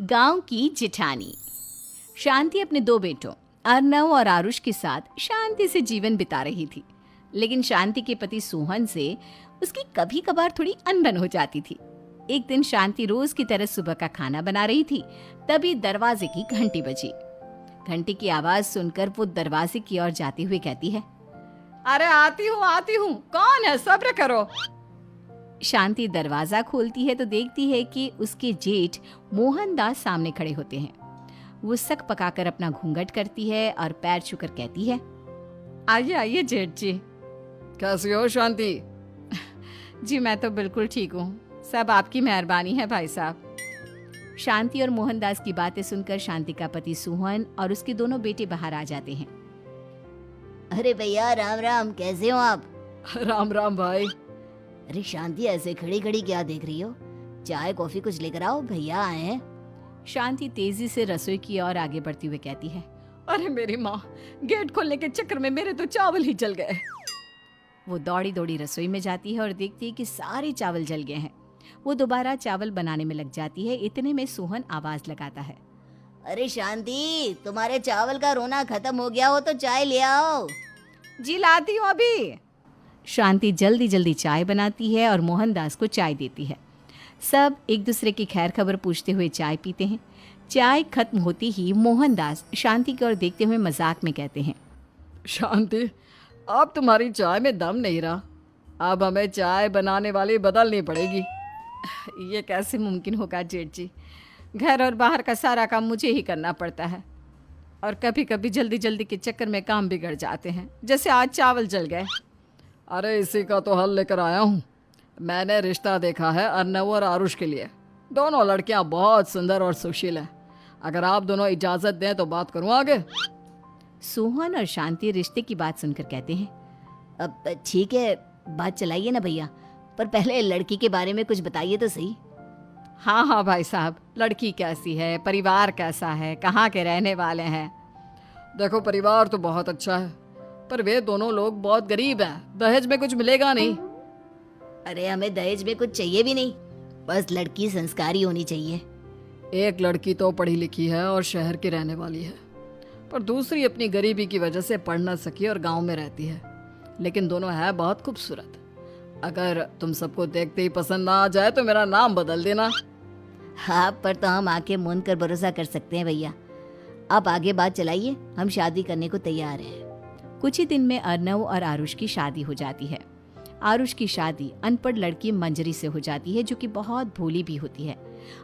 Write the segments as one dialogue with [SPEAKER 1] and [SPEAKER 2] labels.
[SPEAKER 1] गांव की जिठानी। शांति अपने दो बेटों अर्नव और आरुष के साथ शांति से जीवन बिता रही थी। लेकिन शांति के पति सोहन से उसकी कभी कभार थोड़ी अनबन हो जाती थी। एक दिन शांति रोज की तरह सुबह का खाना बना रही थी, तभी दरवाजे की घंटी बजी। घंटी की आवाज सुनकर वो दरवाजे की ओर जाते हुए कहती है,
[SPEAKER 2] अरे आती हूँ, कौन है, सब्र करो।
[SPEAKER 1] शांति दरवाजा खोलती है तो देखती है कि उसके जेठ मोहनदास सामने खड़े होते हैं। वो सक पकाकर अपना घूंघट करती है और पैर छूकर कहती है,
[SPEAKER 2] आइए आइए जेठ जी। कैसी हो शांति?
[SPEAKER 1] जी मैं तो बिल्कुल ठीक हूँ, सब आपकी मेहरबानी है भाई साहब। शांति और मोहनदास की बातें सुनकर शांति का पति सोहन और उसके दोनों बेटे बाहर आ जाते हैं।
[SPEAKER 3] अरे भैया राम राम, कैसे हो आप?
[SPEAKER 2] राम राम भाई।
[SPEAKER 3] अरे शांति, ऐसे खड़ी खड़ी क्या देख रही हो? चाय कॉफी कुछ लेकर आओ, भैया आए हैं।
[SPEAKER 1] शांति तेजी से रसोई की ओर आगे बढ़ती हुए कहती है,
[SPEAKER 2] अरे मेरी माँ, गेट खोलने के चक्कर में मेरे तो चावल ही जल गए।
[SPEAKER 1] वो दौड़ी दौड़ी रसोई में जाती है और देखती है कि सारे चावल जल गए हैं। वो दोबारा चावल बनाने में लग जाती है। इतने में सोहन आवाज लगाता है,
[SPEAKER 3] अरे शांति, तुम्हारे चावल का रोना खत्म हो गया हो तो चाय ले आओ।
[SPEAKER 2] जी लाती हूँ अभी।
[SPEAKER 1] शांति जल्दी जल्दी चाय बनाती है और मोहनदास को चाय देती है। सब एक दूसरे की खैर खबर पूछते हुए चाय पीते हैं। चाय खत्म होती ही मोहनदास शांति की ओर देखते हुए मजाक में कहते हैं,
[SPEAKER 2] शांति, अब तुम्हारी चाय में दम नहीं रहा, अब हमें चाय बनाने वाली बदलनी पड़ेगी।
[SPEAKER 1] ये कैसे मुमकिन होगा जेठ जी, घर और बाहर का सारा काम मुझे ही करना पड़ता है और कभी कभी जल्दी जल्दी के चक्कर में काम बिगड़ जाते हैं, जैसे आज चावल जल गए।
[SPEAKER 2] अरे इसी का तो हल लेकर आया हूँ। मैंने रिश्ता देखा है अर्नव और आरुष के लिए। दोनों लड़कियाँ बहुत सुंदर और सुशील हैं। अगर आप दोनों इजाज़त दें तो बात करूँ आगे।
[SPEAKER 1] सोहन और शांति रिश्ते की बात सुनकर कहते हैं,
[SPEAKER 3] अब ठीक है, बात चलाइए ना भैया, पर पहले लड़की के बारे में कुछ बताइए तो सही।
[SPEAKER 1] हाँ हाँ भाई साहब, लड़की कैसी है, परिवार कैसा है, कहाँ के रहने वाले हैं?
[SPEAKER 2] देखो, परिवार तो बहुत अच्छा है, पर वे दोनों लोग बहुत गरीब हैं। दहेज में कुछ मिलेगा नहीं।
[SPEAKER 3] अरे हमें दहेज में कुछ चाहिए भी नहीं, बस लड़की संस्कारी होनी चाहिए।
[SPEAKER 2] एक लड़की तो पढ़ी लिखी है और शहर की रहने वाली है, पर दूसरी अपनी गरीबी की वजह से पढ़ न सकी और गांव में रहती है। लेकिन दोनों है बहुत खूबसूरत। अगर तुम सबको देखते ही पसंद ना आ जाए तो मेरा नाम बदल देना।
[SPEAKER 3] हाँ, पर तो हम आंखें मूंद कर भरोसा कर सकते हैं भैया। आप आगे बात चलाइए, हम शादी करने को तैयार हैं।
[SPEAKER 1] कुछ ही दिन में अर्नव और आरुष की शादी हो जाती है। आरुष की शादी अनपढ़ लड़की मंजरी से हो जाती है, जो कि बहुत भोली भी होती है,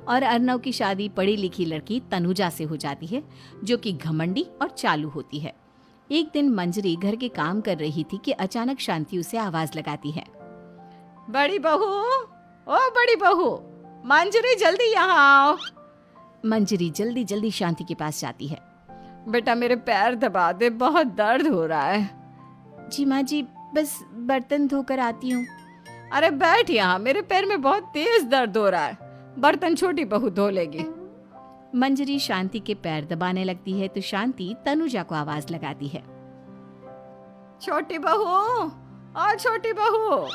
[SPEAKER 1] और अर्नव की शादी पढ़ी लिखी लड़की तनुजा से हो जाती है, जो कि घमंडी और चालू होती है। एक दिन मंजरी घर के काम कर रही थी कि अचानक शांति उसे आवाज लगाती है,
[SPEAKER 2] बड़ी बहू, ओ बड़ी बहू, मंजरी जल्दी यहाँ आओ।
[SPEAKER 1] मंजरी जल्दी जल्दी शांति के पास जाती है।
[SPEAKER 2] बेटा मेरे पैर दबा दे, बहुत दर्द हो रहा है।
[SPEAKER 1] जी माँ जी, बस बर्तन धोकर आती हूँ।
[SPEAKER 2] अरे बैठ यहाँ, मेरे पैर में बहुत तेज दर्द हो रहा है, बर्तन छोटी बहू धो लेगी।
[SPEAKER 1] मंजरी शांति के पैर दबाने लगती है तो शांति तनुजा को आवाज लगाती है,
[SPEAKER 2] छोटी बहू, और छोटी बहू।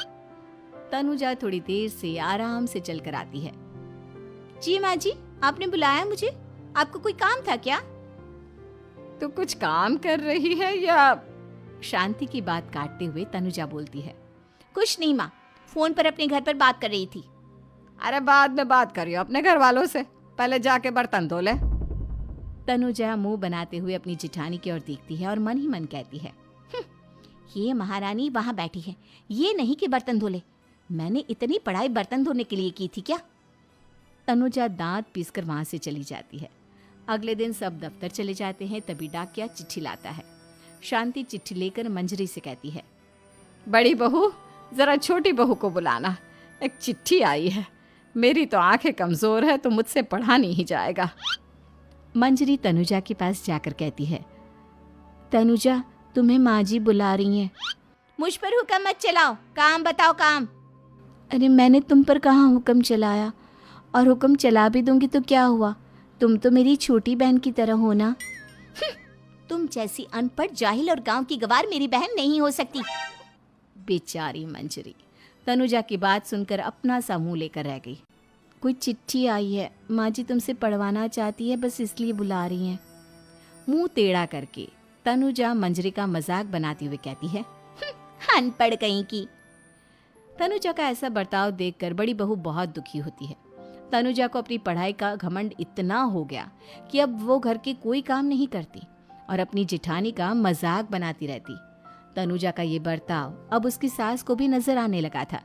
[SPEAKER 1] तनुजा थोड़ी देर से आराम से चलकर आती है। जी माँ जी, आपने बुलाया मुझे, आपको कोई काम था क्या?
[SPEAKER 2] तू कुछ काम कर रही है या?
[SPEAKER 1] शांति की बात काटते हुए तनुजा बोलती है, कुछ नहीं माँ, फोन पर अपने घर पर बात कर रही थी।
[SPEAKER 2] अरे बाद में बात करियो अपने घर वालों से, पहले जाके बर्तन धो ले।
[SPEAKER 1] तनुजा मुंह बनाते हुए अपनी जिठानी की ओर देखती है और मन ही मन कहती है, ये महारानी वहां बैठी है, ये नहीं कि बर्तन धो ले। मैंने इतनी पढ़ाई बर्तन धोने के लिए की थी क्या? तनुजा दांत पीसकर वहां से चली जाती है। अगले दिन सब दफ्तर चले जाते हैं, तभी डाकिया चिट्ठी लाता है। शांति चिट्ठी लेकर मंजरी से कहती है,
[SPEAKER 2] बड़ी बहू, जरा छोटी बहू को बुलाना, एक चिट्ठी आई है। मेरी तो आंखें कमजोर है तो मुझसे पढ़ा नहीं जाएगा।
[SPEAKER 1] मंजरी तनुजा के पास जाकर कहती है, तनुजा, तुम्हें माँ जी बुला रही हैं।
[SPEAKER 3] मुझ पर हुक्म मत चलाओ, काम बताओ काम।
[SPEAKER 1] अरे मैंने तुम पर कहाँ हुक्म चलाया, और हुक्म चला भी दूंगी तो क्या हुआ, तुम तो मेरी छोटी बहन की तरह हो ना।
[SPEAKER 3] तुम जैसी अनपढ़, जाहिल और गांव की गवार मेरी बहन नहीं हो सकती।
[SPEAKER 1] बेचारी मंजरी तनुजा की बात सुनकर अपना सा मुंह लेकर रह गई। कोई चिट्ठी आई है, माँ जी तुमसे पढ़वाना चाहती है, बस इसलिए बुला रही हैं। मुंह टेढ़ा करके तनुजा मंजरी का मजाक बनाती हुए कहती है, अनपढ़ कहीं की। तनुजा का ऐसा बर्ताव देखकर बड़ी बहू बहुत दुखी होती है। तनुजा को अपनी पढ़ाई का घमंड इतना हो गया कि अब वो घर के कोई काम नहीं करती और अपनी जेठानी का मजाक बनाती रहती। तनुजा का ये बर्ताव अब उसकी सास को भी नजर आने लगा था।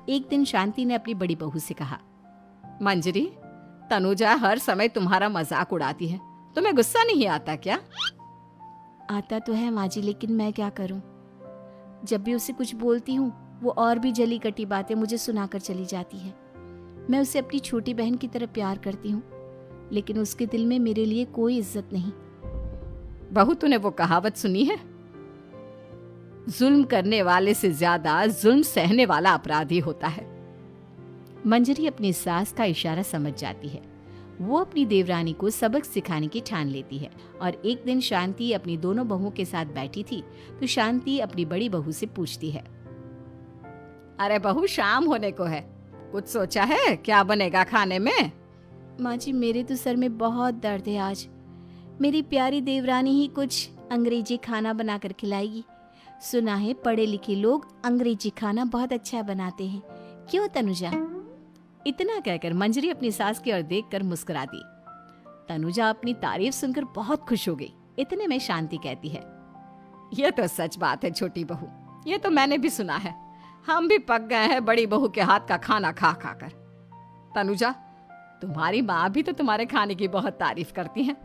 [SPEAKER 1] एक दिन शांति ने अपनी बड़ी बहू से कहा,
[SPEAKER 2] मंजरी, तनुजा हर समय तुम्हारा मजाक उड़ाती है, तुम्हें गुस्सा नहीं आता क्या?
[SPEAKER 1] आता तो है माँ जी, लेकिन मैं क्या करूं? जब भी उसे कुछ बोलती हूँ वो और भी जली कटी बातें मुझे सुनाकर चली जाती है। मैं उसे अपनी छोटी बहन की तरह प्यार करती हूँ, लेकिन उसके दिल में मेरे लिए कोई इज्जत नहीं।
[SPEAKER 2] बहू, तूने वो कहावत सुनी है, जुल्म करने वाले से ज्यादा जुल्म सहने वाला अपराधी होता है।
[SPEAKER 1] मंजरी अपनी सास का इशारा समझ जाती है। वो अपनी देवरानी को सबक सिखाने की ठान लेती है और एक दिन शांति अपनी दोनों बहुओं के साथ बैठी थी तो शांति अपनी बड़ी बहू से पूछती है,
[SPEAKER 2] अरे बहू, शाम होने को है, कुछ सोचा है क्या बनेगा खाने में?
[SPEAKER 1] माँ जी, मेरे तो सर में बहुत दर्द है आज। मेरी प्यारी देवरानी ही कुछ अंग्रेजी खाना बनाकर खिलाएगी। सुना है पढ़े लिखे लोग अंग्रेजी खाना बहुत अच्छा बनाते हैं, क्यों तनुजा? इतना कहकर मंजरी अपनी सास की ओर देखकर मुस्कुरा दी। तनुजा अपनी तारीफ सुनकर बहुत खुश हो गई। इतने में शांति कहती है,
[SPEAKER 2] ये तो सच बात है छोटी बहू, ये तो मैंने भी सुना है। हम भी पक गए हैं बड़ी बहू के हाथ का खाना खा खा कर। तनुजा, तुम्हारी माँ भी तो तुम्हारे खाने की बहुत तारीफ करती हैं।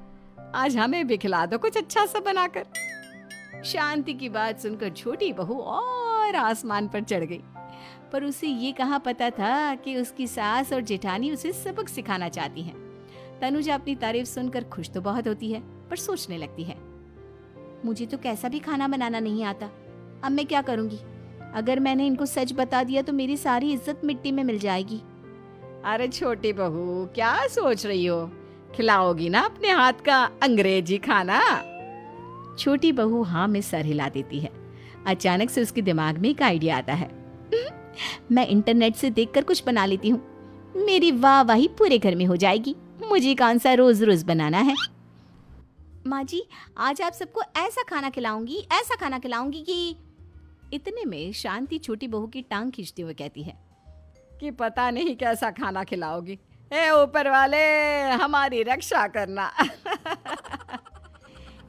[SPEAKER 2] आज हमें भी खिला दो कुछ अच्छा सा बनाकर।
[SPEAKER 1] शांति की बात सुनकर छोटी बहू और आसमान पर चढ़ गई, पर उसे ये कहाँ पता था कि उसकी सास और जेठानी उसे सबक सिखाना चाहती हैं। तनुजा अपनी तारीफ सुनकर खुश तो बहुत होती है, पर सोचने लगती है, मुझे तो कैसा भी खाना बनाना नहीं आता। अब मैं क्या करूंगी? अगर मैंने इनको सच बता दिया तो मेरी सारी इज्जत मिट्टी में मिल जाएगी।
[SPEAKER 2] अरे छोटी बहू, क्या सोच रही हो? खिलाओगी ना अपने हाथ का अंग्रेजी खाना?
[SPEAKER 1] छोटी बहू हाँ में सर हिला देती है। अचानक से उसके दिमाग में एक आइडिया आता है। मैं इंटरनेट से देखकर कुछ बना लेती हूँ, मेरी वाहवाही पूरे घर में हो जाएगी। मुझे कौन सा रोज रोज बनाना है। माँ जी, आज आप सबको ऐसा खाना खिलाऊंगी कि। इतने में शांति छोटी बहू की टांग खींचते हुए कहती है
[SPEAKER 2] कि पता नहीं कैसा खाना खिलाओगी। ए ऊपर वाले, हमारी रक्षा करना।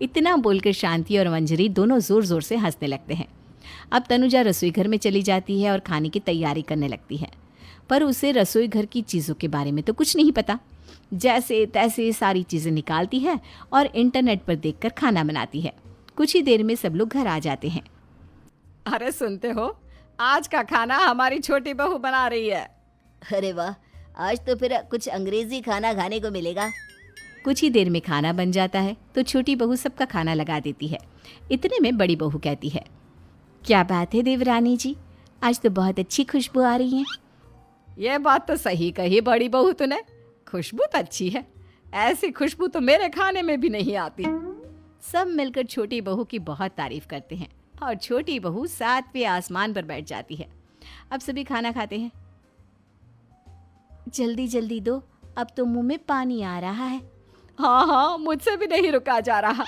[SPEAKER 1] इतना बोलकर शांति और मंजरी दोनों जोर जोर से हंसने लगते हैं। अब तनुजा रसोई घर में चली जाती है और खाने की तैयारी करने लगती है, पर उसे रसोई घर की चीज़ों के बारे में तो कुछ नहीं पता। जैसे तैसे सारी चीज़ें निकालती है और इंटरनेट पर देखकर खाना बनाती है। कुछ ही देर में सब लोग घर आ जाते हैं।
[SPEAKER 2] अरे सुनते हो, आज का खाना हमारी छोटी बहू बना रही है।
[SPEAKER 3] अरे वाह, आज तो फिर कुछ अंग्रेजी खाना खाने को मिलेगा।
[SPEAKER 1] कुछ ही देर में खाना बन जाता है तो छोटी बहू सबका खाना लगा देती है। इतने में बड़ी बहू कहती है, क्या बात है देवरानी जी, आज तो बहुत अच्छी खुशबू आ रही है।
[SPEAKER 2] ये बात तो सही कही बड़ी बहू तूने, खुशबू तो अच्छी है। ऐसी खुशबू तो मेरे खाने में भी नहीं आती।
[SPEAKER 1] सब मिलकर छोटी बहू की बहुत तारीफ करते हैं और छोटी बहू 7वें आसमान पर बैठ जाती है। अब सभी खाना खाते हैं। जल्दी जल्दी दो, अब तो मुंह में पानी आ रहा है।
[SPEAKER 2] हाँ, मुझसे भी नहीं रुका जा रहा।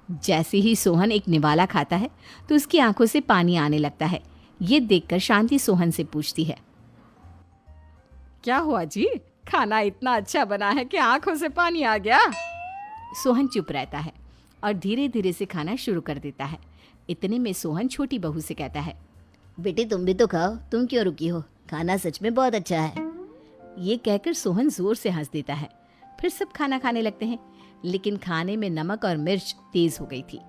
[SPEAKER 1] जैसे ही सोहन एक निवाला खाता है तो उसकी आंखों से पानी आने लगता है। ये देखकर शांति सोहन से पूछती है,
[SPEAKER 2] क्या हुआ जी, खाना इतना अच्छा बना है कि आंखों से पानी आ गया?
[SPEAKER 1] सोहन चुप रहता है और धीरे धीरे से खाना शुरू कर देता है। इतने में सोहन छोटी बहू से कहता है,
[SPEAKER 3] बेटी तुम भी तो खाओ, तुम क्यों रुकी हो? खाना सच में बहुत अच्छा है।
[SPEAKER 1] ये कहकर सोहन जोर से हंस देता है। फिर सब खाना खाने लगते हैं, लेकिन खाने में नमक और मिर्च तेज हो गई थी।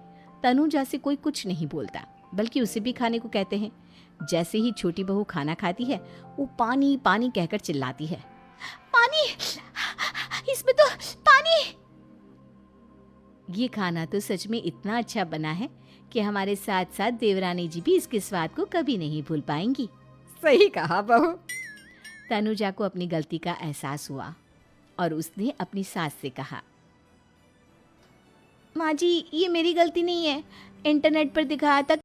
[SPEAKER 1] तनुजा से कोई कुछ नहीं बोलता, बल्कि उसे भी खाने को कहते हैं। जैसे ही छोटी बहू खाना खाती है वो पानी पानी कहकर चिल्लाती है, पानी, इसमें तो पानी। ये खाना तो सच में इतना अच्छा बना है कि हमारे साथ साथ देवरानी जी भी इसके स्वाद को कभी नहीं भूल पाएंगी।
[SPEAKER 2] सही कहा बहू।
[SPEAKER 1] तनुजा को अपनी गलती का एहसास हुआ और उसने अपनी सास से कहा, माँ जी, ये मेरी गलती नहीं है। इंटरनेट पर दिखाया था